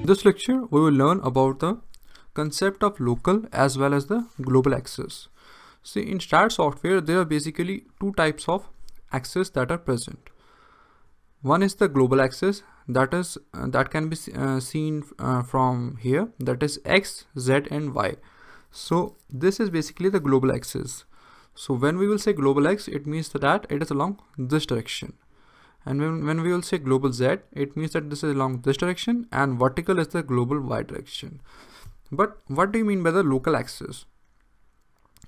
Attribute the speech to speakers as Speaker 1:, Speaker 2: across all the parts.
Speaker 1: this lecture, we will learn about the concept of local as well as the global axis. See, in STAAD software, there are basically two types of axes that are present. One is the global axis, that can be seen from here, that is X, Z and Y. So this is basically the global axis. So when we will say global X, it means that it is along this direction. And when we will say global Z, it means that this is along this direction, and vertical is the global Y direction. But what do you mean by the local axis?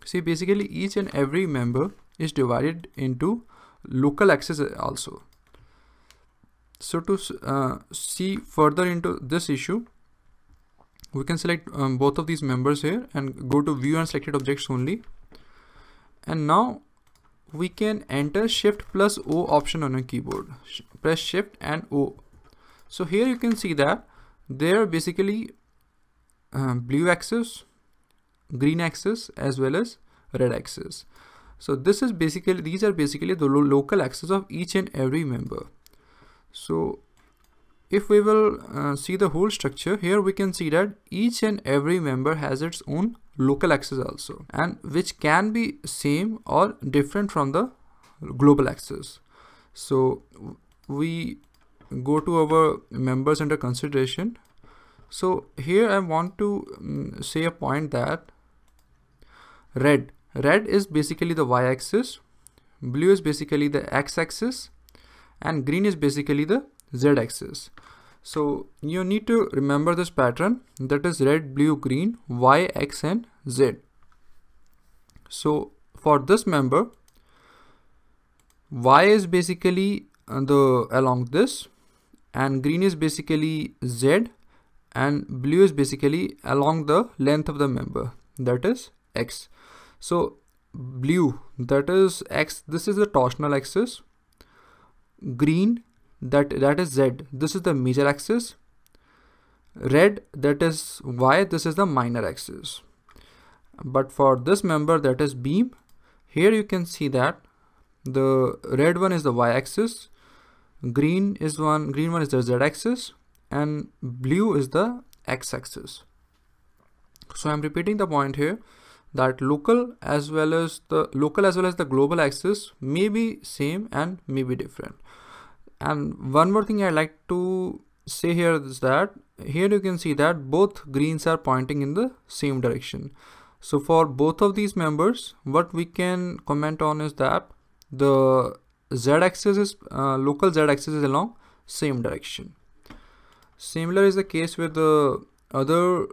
Speaker 1: See, basically each and every member is divided into local axis also. So to see further into this issue, we can select both of these members here and go to view and selected objects only. And now we can enter Shift plus O option on your keyboard. Press Shift and O. So here you can see that there are basically blue axis, green axis as well as red axis. So these are basically the local axis of each and every member. So if we will see the whole structure, here we can see that each and every member has its own local axis also, and which can be same or different from the global axis. So we go to our members under consideration. So here I want to say a point that red is basically the Y axis, blue is basically the X axis, and green is basically the Z axis. So you need to remember this pattern, that is red, blue, green, Y, X and Z. So for this member, Y is basically along this, and green is basically Z, and blue is basically along the length of the member, that is X. So blue, that is X, this is the torsional axis. Green, that is Z, this is the major axis. Red, that is Y, this is the minor axis. But for this member, that is beam, here you can see that the red one is the Y axis, green one is the Z axis, and blue is the X axis. So I'm repeating the point here, that local as well as the global axis may be same and may be different. And one more thing I like to say here is that here you can see that both greens are pointing in the same direction. So for both of these members, what we can comment on is that the Z axis is local Z axis is along same direction. Similar is the case with the other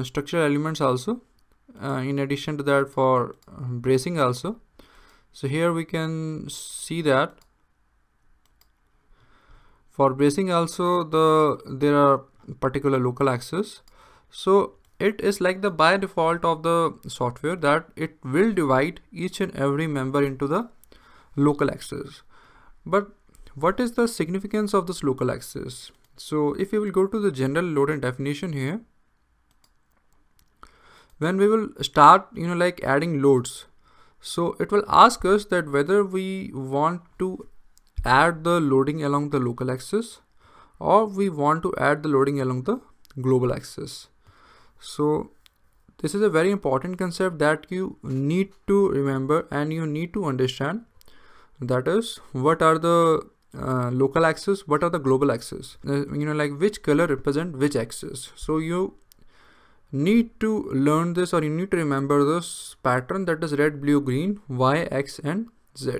Speaker 1: structural elements also. In addition to that, for bracing also. So here we can see that for bracing also there are particular local axis. So it is like the by default of the software that it will divide each and every member into the local axis. But what is the significance of this local axis? So if we will go to the general load and definition here, when we will start like adding loads, so it will ask us that whether we want to add the loading along the local axis or we want to add the loading along the global axis. So this is a very important concept that you need to remember and you need to understand, that is what are the local axis, what are the global axis, like which color represent which axis. So you need to learn this, or you need to remember this pattern, that is red, blue, green, Y, X and Z.